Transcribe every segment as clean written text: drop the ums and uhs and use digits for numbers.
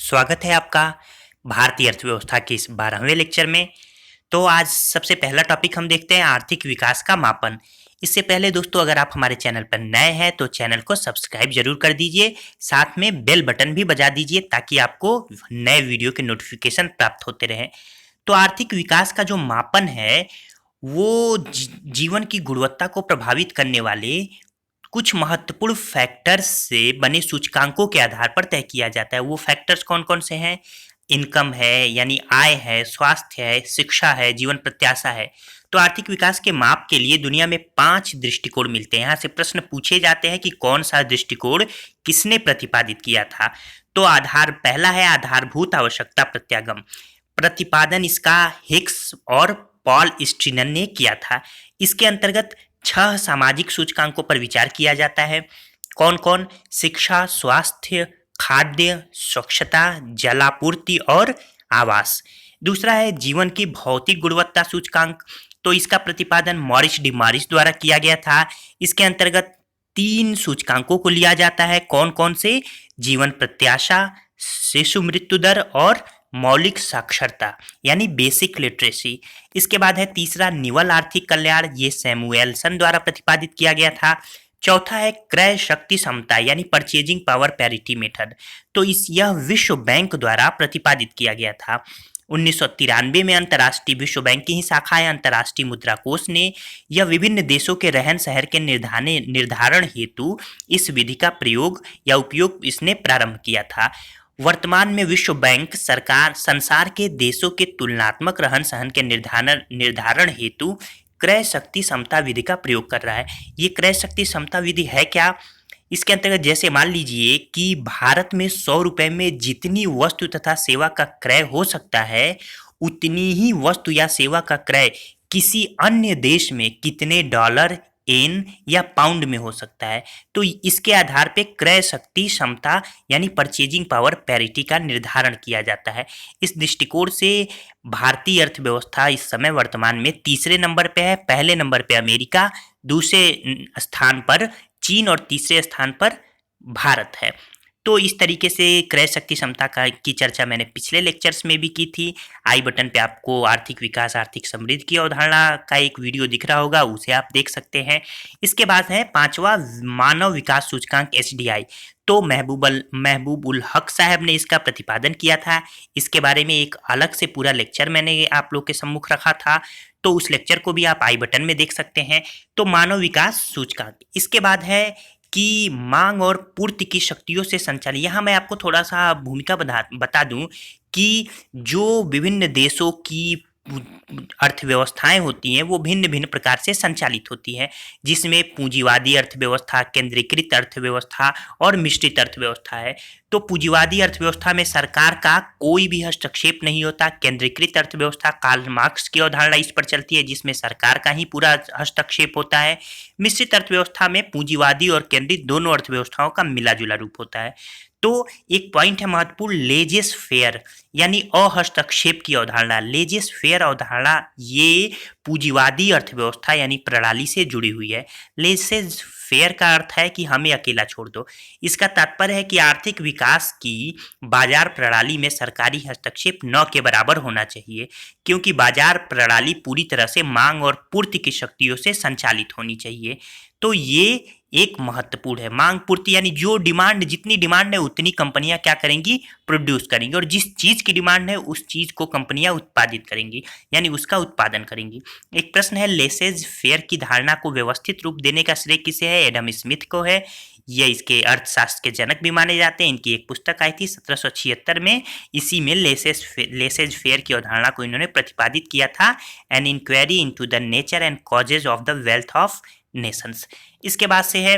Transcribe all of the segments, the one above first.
स्वागत है आपका भारतीय अर्थव्यवस्था के इस 12वें लेक्चर में। तो आज सबसे पहला टॉपिक हम देखते हैं आर्थिक विकास का मापन। इससे पहले दोस्तों अगर आप हमारे चैनल पर नए हैं तो चैनल को सब्सक्राइब जरूर कर दीजिए, साथ में बेल बटन भी बजा दीजिए ताकि आपको नए वीडियो के नोटिफिकेशन प्राप्त होते रहें। तो आर्थिक विकास का जो मापन है वो जीवन की गुणवत्ता को प्रभावित करने वाले कुछ महत्वपूर्ण फैक्टर्स से बने सूचकांकों के आधार पर तय किया जाता है। वो फैक्टर्स कौन कौन से हैं? इनकम है यानी आय है, स्वास्थ्य है, शिक्षा है, जीवन प्रत्याशा है। तो आर्थिक विकास के माप के लिए दुनिया में 5 दृष्टिकोण मिलते हैं। यहाँ से प्रश्न पूछे जाते हैं कि कौन सा दृष्टिकोण किसने प्रतिपादित किया था। तो पहला है आधारभूत आवश्यकता प्रत्यागम। प्रतिपादन इसका हिक्स और पॉल स्टीनर ने किया था। इसके अंतर्गत 6 सामाजिक सूचकांकों पर विचार किया जाता है। कौन कौन? शिक्षा, स्वास्थ्य, खाद्य, स्वच्छता, जलापूर्ति और आवास। दूसरा है जीवन की भौतिक गुणवत्ता सूचकांक। तो इसका प्रतिपादन मॉरिस डिमारिस द्वारा किया गया था। इसके अंतर्गत 3 सूचकांकों को लिया जाता है। कौन कौन से? जीवन प्रत्याशा, शिशु मृत्यु दर और मौलिक साक्षरता यानी बेसिक लिटरेसी। इसके बाद है तीसरा निवल आर्थिक कल्याण, ये सैमुएलसन द्वारा प्रतिपादित किया गया था। चौथा है क्रय शक्ति समता यानी परचेजिंग पावर पैरिटी मेथड। तो यह विश्व बैंक द्वारा प्रतिपादित किया गया था। 1993 में अंतर्राष्ट्रीय विश्व बैंक की ही शाखा है अंतर्राष्ट्रीय मुद्रा कोष ने यह विभिन्न देशों के रहन सहन के निर्धारण हेतु इस विधि का प्रयोग या उपयोग इसने प्रारंभ किया था। वर्तमान में विश्व बैंक सरकार संसार के देशों के तुलनात्मक रहन सहन के निर्धारण हेतु क्रय शक्ति समता विधि का प्रयोग कर रहा है। ये क्रय शक्ति समता विधि है क्या? इसके अंतर्गत जैसे मान लीजिए कि भारत में 100 रुपए में जितनी वस्तु तथा सेवा का क्रय हो सकता है उतनी ही वस्तु या सेवा का क्रय किसी अन्य देश में कितने डॉलर, एन या पाउंड में हो सकता है। तो इसके आधार पे क्रय शक्ति क्षमता यानी परचेजिंग पावर पैरिटी का निर्धारण किया जाता है। इस दृष्टिकोण से भारतीय अर्थव्यवस्था इस समय वर्तमान में तीसरे नंबर पे है। पहले नंबर पे अमेरिका, दूसरे स्थान पर चीन और तीसरे स्थान पर भारत है। तो इस तरीके से क्रय शक्ति क्षमता की चर्चा मैंने पिछले लेक्चर्स में भी की थी। आई बटन पे आपको आर्थिक विकास आर्थिक समृद्धि की अवधारणा का एक वीडियो दिख रहा होगा, उसे आप देख सकते हैं। इसके बाद है 5वां मानव विकास सूचकांक एसडीआई। तो महबूब उल हक साहब ने इसका प्रतिपादन किया था। इसके बारे में एक अलग से पूरा लेक्चर मैंने आप लोग के सम्मुख रखा था, तो उस लेक्चर को भी आप आई बटन में देख सकते हैं। तो मानव विकास सूचकांक। इसके बाद है कि मांग और पूर्ति की शक्तियों से संचालित। यहाँ मैं आपको थोड़ा सा भूमिका बता दूं कि जो विभिन्न देशों की अर्थव्यवस्थाएं होती हैं वो भिन्न भिन्न प्रकार से संचालित होती हैं, जिसमें पूंजीवादी अर्थव्यवस्था, केंद्रीकृत अर्थव्यवस्था और मिश्रित अर्थव्यवस्था है। तो पूंजीवादी अर्थव्यवस्था में सरकार का कोई भी हस्तक्षेप नहीं होता। केंद्रीकृत अर्थव्यवस्था कार्ल मार्क्स की अवधारणा इस पर चलती है जिसमें सरकार का ही पूरा हस्तक्षेप होता है। मिश्रित अर्थव्यवस्था में पूंजीवादी और केंद्रित दोनों अर्थव्यवस्थाओं का मिला जुला रूप होता है। तो एक पॉइंट है महत्वपूर्ण, लेजेस फेयर यानी अहस्तक्षेप की अवधारणा। लेजेस फेयर अवधारणा ये पूंजीवादी अर्थव्यवस्था यानी प्रणाली से जुड़ी हुई है। लेजेस फेयर का अर्थ है कि हमें अकेला छोड़ दो। इसका तात्पर्य है कि आर्थिक विकास की बाजार प्रणाली में सरकारी हस्तक्षेप न के बराबर होना चाहिए, क्योंकि बाजार प्रणाली पूरी तरह से मांग और पूर्ति की शक्तियों से संचालित होनी चाहिए। तो ये एक महत्वपूर्ण है। मांग पूर्ति यानी जो डिमांड, जितनी डिमांड है उतनी कंपनियां क्या करेंगी? प्रोड्यूस करेंगी, और जिस चीज की डिमांड है उस चीज को कंपनियां उत्पादित करेंगी यानी उसका उत्पादन करेंगी। एक प्रश्न है, लेसेज फेयर की धारणा को व्यवस्थित रूप देने का श्रेय किसे है? एडम स्मिथ को है। ये इसके अर्थशास्त्र के जनक भी माने जाते हैं। इनकी एक पुस्तक आई थी 1776 में, इसी में लेसेज फेयर की अवधारणा को इन्होंने प्रतिपादित किया था। An inquiry into the nature and causes of the wealth of nations. इसके बाद से है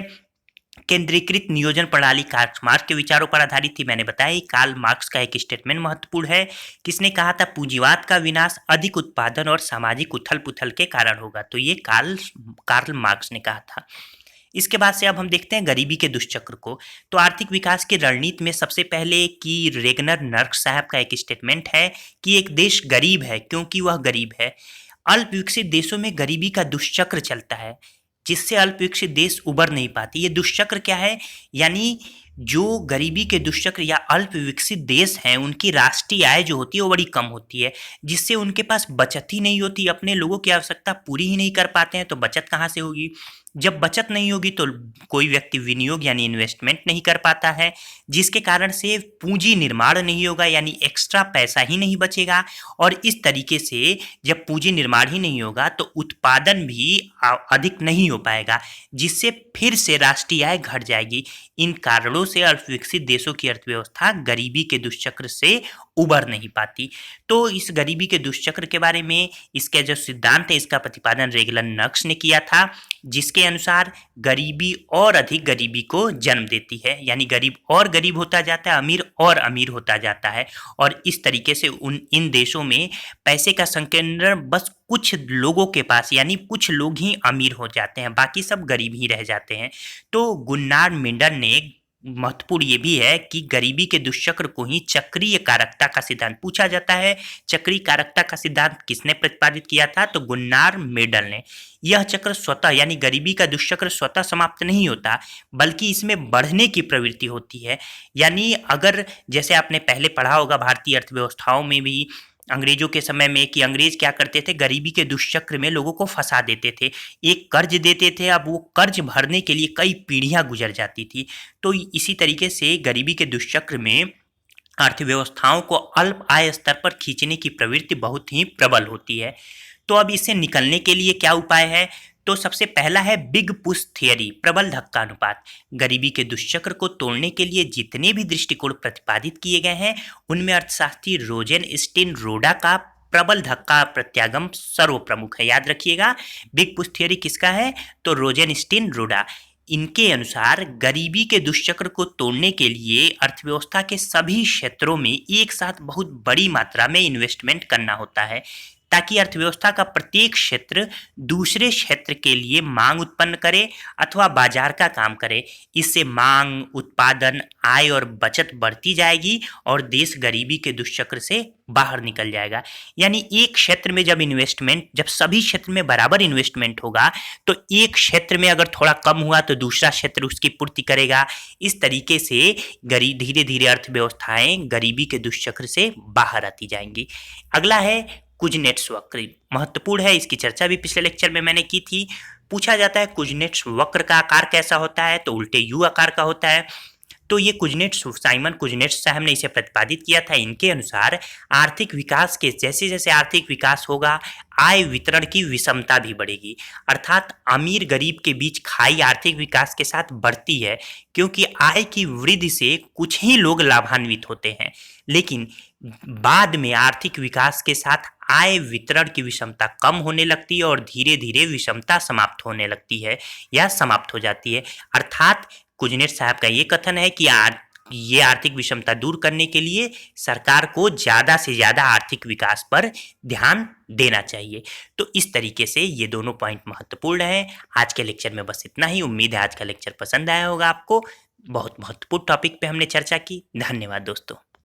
केंद्रीकृत नियोजन प्रणाली। कार्ल मार्क्स के विचारों पर आधारित थी। मैंने बताया कार्ल मार्क्स का एक स्टेटमेंट महत्वपूर्ण है। किसने कहा था? पूंजीवाद का विनाश अधिक उत्पादन और सामाजिक उथल पुथल के कारण होगा। तो ये कार्ल मार्क्स ने कहा था। इसके बाद से अब हम देखते हैं गरीबी के दुष्चक्र को। तो आर्थिक विकास की रणनीति में सबसे पहले कि रेगनर नर्क साहब का एक स्टेटमेंट है कि एक देश गरीब है क्योंकि वह गरीब है। अल्प विकसित देशों में गरीबी का दुष्चक्र चलता है जिससे अल्प विकसित देश उबर नहीं पाते। ये दुष्चक्र क्या है? यानी जो गरीबी के दुष्चक्र या अल्प विकसित देश हैं उनकी राष्ट्रीय आय जो होती है वो बड़ी कम होती है, जिससे उनके पास बचत ही नहीं होती, अपने लोगों की आवश्यकता पूरी ही नहीं कर पाते हैं, तो बचत कहाँ से होगी। जब बचत नहीं होगी तो कोई व्यक्ति विनियोग यानी इन्वेस्टमेंट नहीं कर पाता है, जिसके कारण से पूंजी निर्माण नहीं होगा यानी एक्स्ट्रा पैसा ही नहीं बचेगा। और इस तरीके से जब पूंजी निर्माण ही नहीं होगा तो उत्पादन भी अधिक नहीं हो पाएगा, जिससे फिर से राष्ट्रीय आय घट जाएगी। इन कारणों से अल्पविकसित देशों की अर्थव्यवस्था गरीबी के दुष्चक्र से उबर नहीं पाती। तो इस गरीबी के दुष्चक्र के बारे में इसके जो सिद्धांत है इसका प्रतिपादन रेगलन नक्स ने किया था, जिसके अनुसार गरीबी और अधिक गरीबी को जन्म देती है, यानी गरीब और गरीब होता जाता है, अमीर और अमीर होता जाता है। और इस तरीके से इन देशों में पैसे का संकेंद्रण बस कुछ लोगों के पास यानी कुछ लोग ही अमीर हो जाते हैं, बाकी सब गरीब ही रह जाते हैं। तो गुन्नार मेंडल ने महत्वपूर्ण ये भी है कि गरीबी के दुष्चक्र को ही चक्रीय कारकता का सिद्धांत पूछा जाता है। चक्रीय कारकता का सिद्धांत किसने प्रतिपादित किया था, तो गुन्नार मेंडल ने। यह चक्र स्वतः यानी गरीबी का दुष्चक्र स्वतः समाप्त नहीं होता, बल्कि इसमें बढ़ने की प्रवृत्ति होती है। यानी अगर जैसे आपने पहले पढ़ा होगा भारतीय अर्थव्यवस्थाओं में भी अंग्रेजों के समय में कि अंग्रेज क्या करते थे, गरीबी के दुष्चक्र में लोगों को फंसा देते थे, एक कर्ज देते थे, अब वो कर्ज भरने के लिए कई पीढ़ियां गुजर जाती थी। तो इसी तरीके से गरीबी के दुष्चक्र में अर्थव्यवस्थाओं को अल्प आय स्तर पर खींचने की प्रवृत्ति बहुत ही प्रबल होती है। तो अब इससे निकलने के लिए क्या उपाय है, तो सबसे पहला है बिग पुश थियरी, प्रबल धक्का अनुपात। गरीबी के दुष्चक्र को तोड़ने के लिए जितने भी दृष्टिकोण प्रतिपादित किए गए हैं उनमें अर्थशास्त्री रोजेनस्टीन रोडा का प्रबल धक्का प्रत्यागम सर्वप्रमुख है। याद रखिएगा, बिग पुश थियरी किसका है, तो रोजेनस्टीन रोडा। इनके अनुसार गरीबी के दुष्चक्र को तोड़ने के लिए अर्थव्यवस्था के सभी क्षेत्रों में एक साथ बहुत बड़ी मात्रा में इन्वेस्टमेंट करना होता है, ताकि अर्थव्यवस्था का प्रत्येक क्षेत्र दूसरे क्षेत्र के लिए मांग उत्पन्न करे अथवा बाजार का काम करे। इससे मांग, उत्पादन, आय और बचत बढ़ती जाएगी और देश गरीबी के दुष्चक्र से बाहर निकल जाएगा। यानी एक क्षेत्र में जब सभी क्षेत्र में बराबर इन्वेस्टमेंट होगा तो एक क्षेत्र में अगर थोड़ा कम हुआ तो दूसरा क्षेत्र उसकी पूर्ति करेगा। इस तरीके से धीरे धीरे अर्थव्यवस्थाएं गरीबी के दुष्चक्र से बाहर आती जाएंगी। अगला है कुजनेट्स वक्र, महत्वपूर्ण है, इसकी चर्चा भी पिछले लेक्चर में मैंने की थी। पूछा जाता है कुजनेट्स वक्र का आकार कैसा होता है, तो उल्टे यू आकार का होता है। तो ये साइमन कुजनेट्स साहब ने इसे प्रतिपादित किया था। इनके अनुसार आर्थिक विकास के जैसे जैसे आर्थिक विकास होगा आय वितरण की विषमता भी बढ़ेगी, अर्थात अमीर गरीब के बीच खाई आर्थिक विकास के साथ बढ़ती है, क्योंकि आय की वृद्धि से कुछ ही लोग लाभान्वित होते हैं। लेकिन बाद में आर्थिक विकास के साथ आय वितरण की विषमता कम होने लगती है और धीरे धीरे विषमता समाप्त होने लगती है या समाप्त हो जाती है। अर्थात कुजनेट साहब का ये कथन है कि ये आर्थिक विषमता दूर करने के लिए सरकार को ज़्यादा से ज़्यादा आर्थिक विकास पर ध्यान देना चाहिए। तो इस तरीके से ये दोनों पॉइंट महत्वपूर्ण हैं। आज के लेक्चर में बस इतना ही। उम्मीद है आज का लेक्चर पसंद आया होगा आपको। बहुत महत्वपूर्ण टॉपिक पे हमने चर्चा की। धन्यवाद दोस्तों।